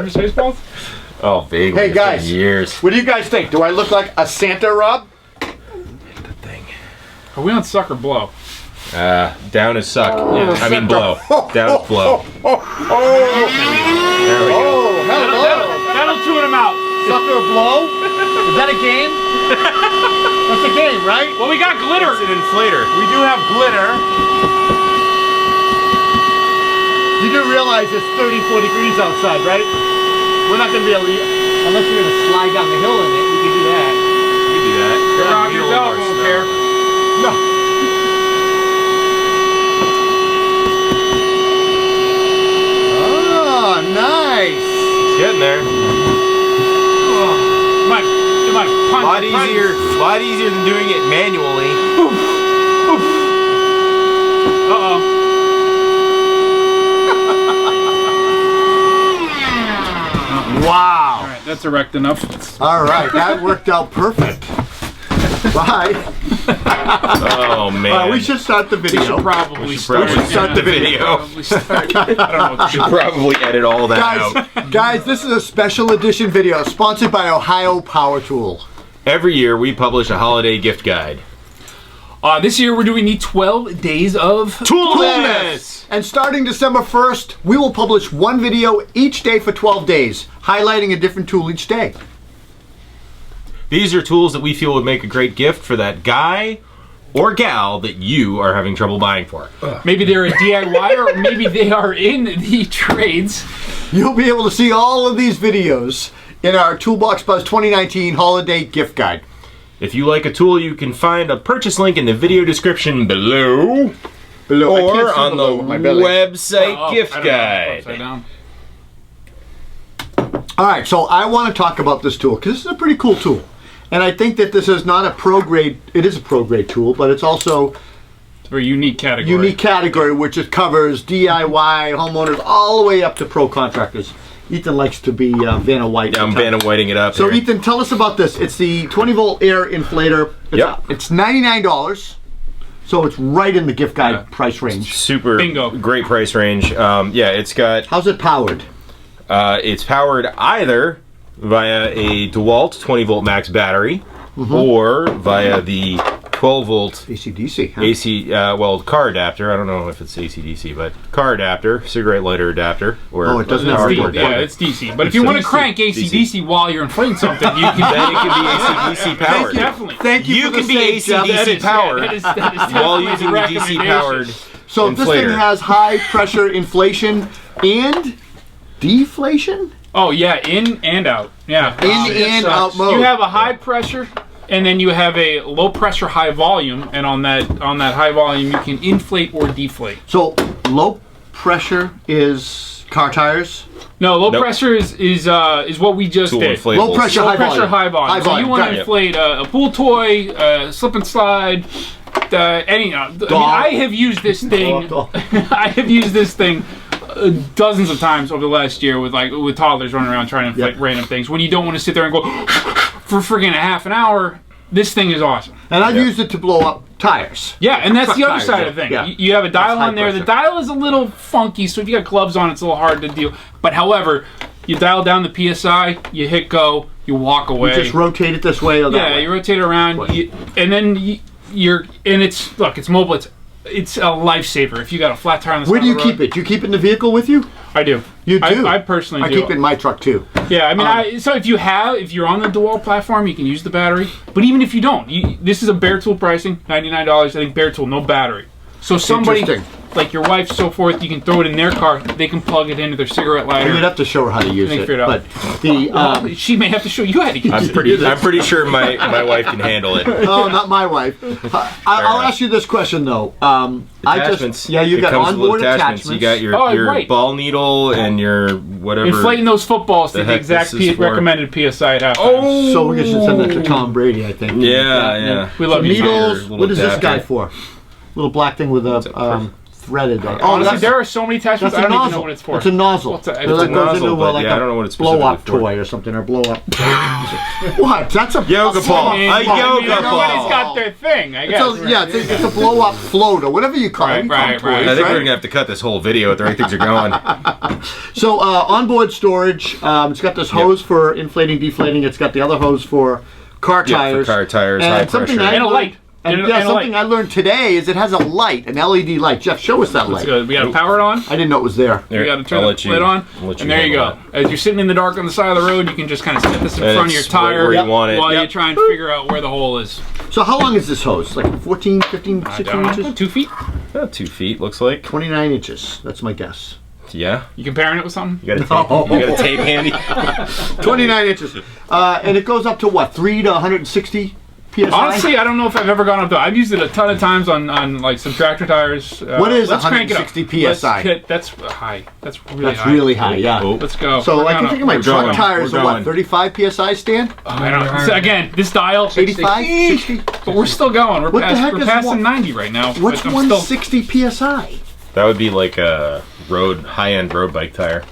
remember Spaceballs? Oh, vaguely. Hey guys, years. what do you guys think? Do I look like a Santa, Rob? The thing. Are we on suck or blow? Down is suck. Yeah. I mean blow. Down is blow. There we go. Oh, hello. That'll tune him out. Suck or blow? Is that a game? That's a game, right? Well, we got glitter. It's an inflator. We do have glitter. You do realize it's 34 degrees outside, right? We're not going to be able to, unless you're going to slide down the hill in it, we can do that. You can do that. Rob, your dog won't care. No. Oh, nice. It's getting there. Come on, punch. A lot easier than doing it manually. Uh-oh. Wow. All right, that's erect enough. All right, that worked out perfect. Bye. Oh man. We should start the video. We should probably start the video. I don't know. Should probably edit all that out. Guys, this is a special edition video sponsored by Ohio Power Tool. Every year we publish a holiday gift guide. This year we're doing the 12 days of Toolmas! And starting December 1st, we will publish one video each day for 12 days, highlighting a different tool each day. These are tools that we feel would make a great gift for that guy or gal that you are having trouble buying for. Maybe they're a DIY or maybe they are in the trades. You'll be able to see all of these videos in our Toolbox Buzz 2019 Holiday Gift Guide. If you like a tool, you can find a purchase link in the video description below. Below, Or on the website gift I don't know, guide. upside down. All right, so I want to talk about this tool because this is a pretty cool tool. And I think that this is not a pro grade, it is a pro grade tool, but it's also It's a very unique category. unique category, which it covers DIY, homeowners, all the way up to pro contractors. Ethan likes to be Vanna White. Yeah, I'm Vanna Whiting it up So here. Ethan, tell us about this. It's the 20 volt air inflator. It's $99. So it's right in the gift guide price range. Super Bingo. Great price range. Yeah, it's got... How's it powered? It's powered either via a Dewalt 20 volt max battery or via the 12 volt AC/DC. Huh? AC, well, car adapter. I don't know if it's AC/DC, but car adapter, cigarette lighter adapter. Or Oh, it doesn't have power a cord Yeah, adapter. it's DC. But if you want to crank AC/DC while you're inflating something, you can. Then it can be AC/DC powered. Definitely. Thank you. You for the can be save, Jeff. AC/DC powered that is while definitely using the DC recommendation. powered So this thing inflator. has high pressure inflation and deflation? Oh yeah, in and out. Yeah. In and out mode. You have a high pressure, and then you have a low pressure, high volume, and on that high volume, you can inflate or deflate. So low pressure is car tires? No, low Nope. pressure is what we just Tool did. inflatables. Low pressure, Low high pressure, volume. high volume. High So volume, you want got to it. inflate a pool toy, slip and slide, any. I mean, I have used this thing. I have used this thing dozens of times over the last year with toddlers running around trying to inflate random things. When you don't want to sit there and go for friggin' a half an hour, this thing is awesome. And I've used it to blow up tires. Yeah, and that's the other tires, side yeah. of the thing. Yeah. You have a dial high on there. pressure. The dial is a little funky, so if you got gloves on, it's a little hard to deal. But however, you dial down the PSI, you hit go, you walk away. You just rotate it this way or that way. You rotate it around, and then you're and it's mobile. It's a lifesaver if you got a flat tire on the side Where do of you the keep road. it? Do you keep it in the vehicle with you? I do. You do? I personally I do. keep it in my truck too. Yeah, I mean, so if you're on the Dewalt platform, you can use the battery. But even if you don't, this is a bare tool pricing, $99. I think bare tool, no battery. So somebody Interesting. like your wife, so forth, you can throw it in their car. They can plug it into their cigarette lighter. You'd have to show her how to use Think it. it out. But the She may have to show you how to use I'm it. pretty sure my wife can handle it. oh, not my wife. I'll ask you this question though. Attachments. You It got comes with onboard attachments. You got your, Oh, your right. ball needle and your whatever. Inflating those footballs to the the heck exact this is for. recommended PSI at halftime. Oh! So we should send that to Tom Brady, I think. Yeah. We love you. Needles. Little What is this adapter. guy for? Little black thing with a threaded. Oh, Honestly, there are so many attachments. I that's a don't even know nozzle. what it's for. It's a nozzle. What's that? That It's a goes nozzle, into but like yeah, I a don't know what it's blow-up specifically for. toy or something, or blow-up. What? That's a Yoga a ball. I mean, A yoga everybody's ball. got their thing, I guess. It's a blow-up float or whatever you call it. You call them Right. toys, I think right? we're gonna have to cut this whole video at the rate things are going. So onboard storage. It's got this hose for inflating, deflating. It's got the other hose for car Yeah, tires. for car tires, and high something pressure. And a light. And And yeah, a something light. I learned today is it has a light, an LED light. Jeff, show us that light. We got to power it on. I didn't know it was there. You got to turn I'll the let you- lid on, I'll let and there you go. handle As you're sitting in the dark on the side of the road, you can just kind of set this in And front of your it's right tire where you want it. while you Yep. try and figure out where the hole is. So how long is this hose? Like 14, 15, I 16 don't know, inches? 2 feet. About 2 feet, looks like. 29 inches. That's my guess. Yeah. You comparing it with something? You got a tape. You got a tape handy. 29 inches. And it goes up to what? 3 to 160 PSI? Honestly, I don't know if I've ever gone up to. I've used it a ton of times on like some tractor tires. What is let's crank it up. 160 Let's PSI? That's high. That's really That's high. really high, yeah. Oh. Let's go. So We're I can gonna- think of my we're truck going. tires We're are what? going. 35 PSI, Stan? I don't. So again, this dial. 85? 60? But we're still going. We're What the heck we're is passing one- 90 right now. What's but I'm 160 PSI? That would be like a high-end road bike tire,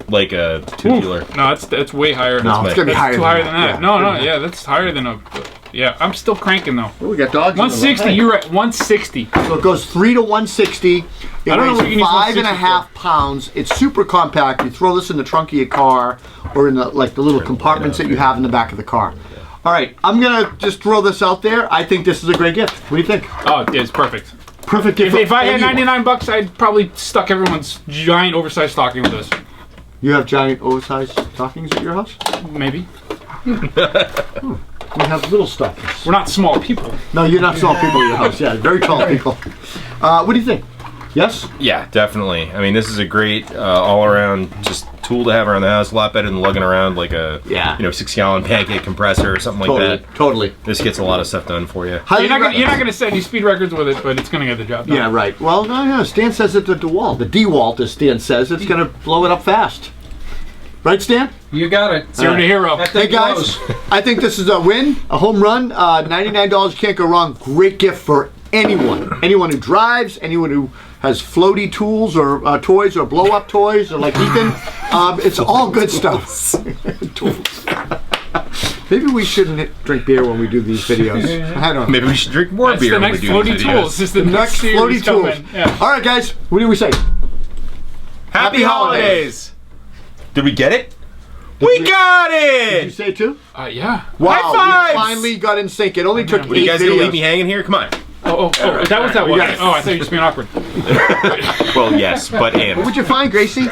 like a tubular. No, it's way higher. No, it's gonna be That's higher too than higher that. than that. Yeah. No, yeah, that's higher than a. Yeah, I'm still cranking though. Oh, we got dogs. in the 160. way. You're right. 160. So it goes 3 to 160. It I don't know what weighs you can use 5.5 pounds. It's super compact. You throw this in the trunk of your car or in the little compartments that you have in the back of the car. All right, I'm gonna just throw this out there. I think this is a great gift. What do you think? Oh, it's perfect. Perfect gift. If for I had anyone. $99, I'd probably stuck everyone's giant oversized stocking with this. You have giant oversized stockings at your house? Maybe. We have little stockings. We're not small people. No, you're not small people at your house. Yeah, very tall people. What do you think? Yes? Yeah, definitely. I mean, this is a great all-around just tool to have around the house. A lot better than lugging around like a 6-gallon pancake compressor or something like that. Totally. This gets a lot of stuff done for you. You're not gonna set any speed records with it, but it's gonna get the job done. Yeah, right. Well, no, Stan says it's a Dewalt. The Dewalt, as Stan says, it's going to blow it up fast. Right, Stan? You got it. Zero to hero. That Hey thing guys, blows. I think this is a win, a home run. $99 can't go wrong. Great gift for anyone. Anyone who drives, anyone who has floaty tools or toys or blow up toys or like Ethan. It's all good stuff. Tools. Maybe we shouldn't drink beer when we do these videos. I don't know. Maybe we should drink more That's beer the when we next do floaty these videos. tools. This is the next series Floaty tools. coming. Yeah. All right, guys. What do we say? Happy holidays! Did we get it? We got Did you it! say two? Yeah. Wow, High fives! we finally got in sync. It only took 8 What, are you guys gonna leave videos. me hanging here? Come on. Oh, that was that one. got it. Oh, I thought you were just being awkward. Well, yes, but and. What would you find, Gracie?